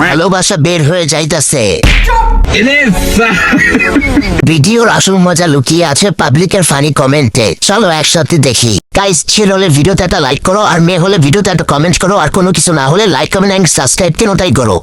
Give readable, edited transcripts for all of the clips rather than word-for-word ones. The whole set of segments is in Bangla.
ভালোবাসা বের হয়ে যাইতাছে। ভিডিওর আসল মজা লুকিয়ে আছে পাবলিকের ফানি কমেন্টে। চলো একসাথে দেখি। গাইস, ছেলে হলে ভিডিওতে একটা লাইক করো, আর মেয়ে হলে ভিডিওতে একটা কমেন্ট করো, আর কোনো কিছু না হলে লাইক কমেন্ট এন্ড সাবস্ক্রাইব তিনটাই করো।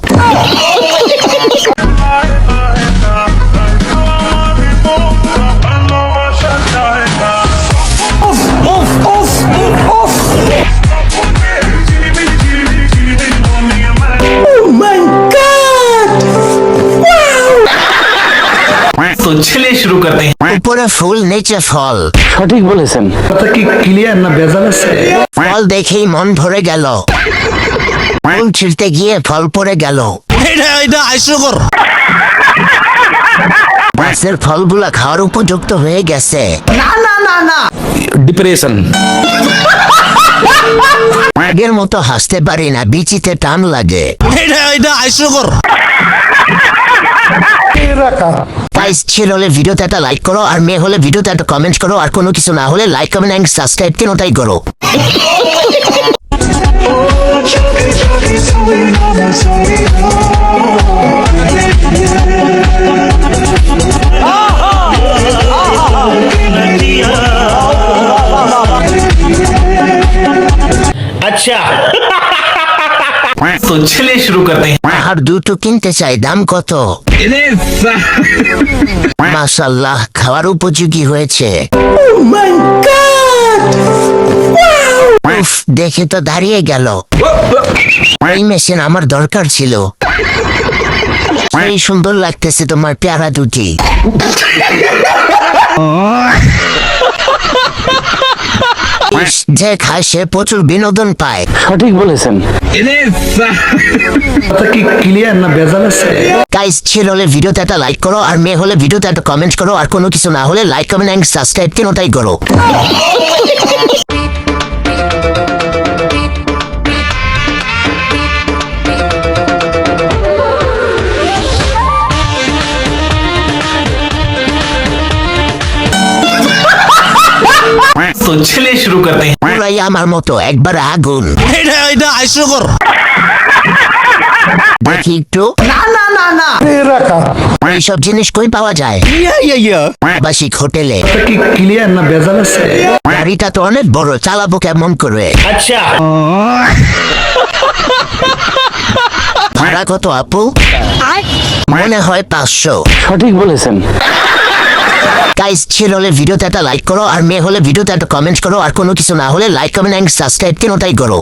तो चलिए शुरू करते हैं। উপরে ফুল নিচে ফল। সঠিক বলেছেন। কথা কি ক্লিয়ার না ভেজাল আছে? ফল দেখেই মন ভরে গেল, ফুল ছিঁড়তে গিয়ে ফল পড়ে গেল। গাছের ফলগুলা খাওয়ার উপযুক্ত হয়ে গেছে। ডিপ্রেশন। আগের মতো হাসতে পারি না, বিচিতে টান লাগে। গাইস, ছেলে হলে ভিডিওতে একটা লাইক করো, আর মেয়ে হলে ভিডিওতে একটা কমেন্ট করো, আর কোনো কিছু না হলে লাইক কমেন্ট এন্ড সাবস্ক্রাইব তিনটাই করো। अच्छा तो चलिए शुरू करते हैं। আর দুটো কিনতে চাই, দাম কত? মাশাআল্লাহ, খাওয়ার উপযোগী হয়েছে। উফ, দেখে তো দাঁড়িয়ে গেল। এই মেশিন আমার দরকার ছিল। এই সুন্দর লাগতেছে তোমার পেয়ারা দুটি। ইস, যে খায় সে প্রচুর বিনোদন পায়। সঠিক বলেছেন। কথা কি ক্লিয়ার না ভেজাল আছে? গাইস, ছেলে হলে ভিডিওতে একটা লাইক করো, আর মেয়ে হলে ভিডিওতে একটা কমেন্ট করো, আর কোনো কিছু না হলে লাইক কমেন্ট এন্ড সাবস্ক্রাইব তিনটাই করো। तो चलिए शुरू करते हैं। পুরাই আমার মতো একবার আগুন। দেখি একটু। এইসব জিনিস কই পাওয়া যায়? আবাসিক হোটেলে। কথা কি ক্লিয়ার না ভেজাল আছে? গাড়িটা তো অনেক বড়, চালাবো কেমন করে? अच्छा ভাড়া কত আপু? মনে হয় 500। সঠিক বলেছেন। গাইস, ছেলে হলে ভিডিওতে একটা লাইক করো, আর মেয়ে হলে ভিডিওতে একটা কমেন্ট করো, আর কোনো কিছু না হলে লাইক কমেন্ট এন্ড সাবস্ক্রাইব তিনটাই করো।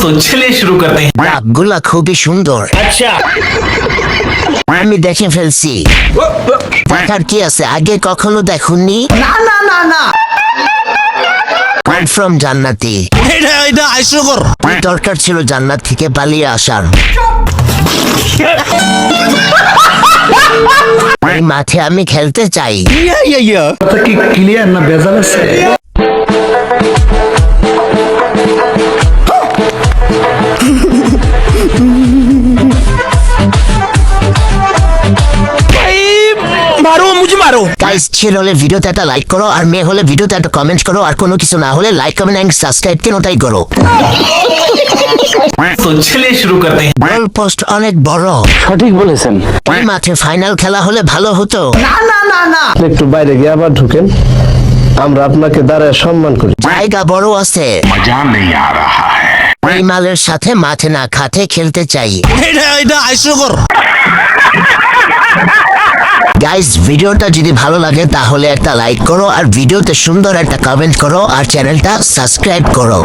तो चलिए शुरू करते हैं। ডাবগুলা খুবই সুন্দর। अच्छा আমি দেখে ফেলছি। দেখার কি আছে, আগে কখনো দেখুননি। কনফার্ম জান্নাতি। কি দরকার ছিল জান্নাত থেকে পালিয়ে আসার? এই মাঠে আমি খেলতে চাই। কথা কি ক্লিয়ার না ভেজাল আছে? গাইস, ছেলে হলে ভিডিওতে একটা লাইক করো, আর মেয়ে হলে ভিডিওতে একটা কমেন্ট করো, আর কোনো কিছু না হলে লাইক কমেন্ট এন্ড সাবস্ক্রাইব তিনটাই করো। तो चलिए शुरू करते हैं। গোল পোস্ট অনেক বড়। সঠিক বলেছেন। এই মাঠে ফাইনাল খেলা হলে ভালো হতো। একটু বাইরে গিয়ে আবার ঢুকেন, আমরা আপনাকে দাঁড়ায় সম্মান করি। জায়গা বড় আছে, मजा नहीं आ रहा है। এই মালের সাথে মাঠে না খাতে খেলতে চাই। গাইস, ভিডিওটা যদি ভালো লাগে তাহলে একটা লাইক করো, আর ভিডিওতে সুন্দর একটা কমেন্ট করো, আর চ্যানেলটা সাবস্ক্রাইব করো।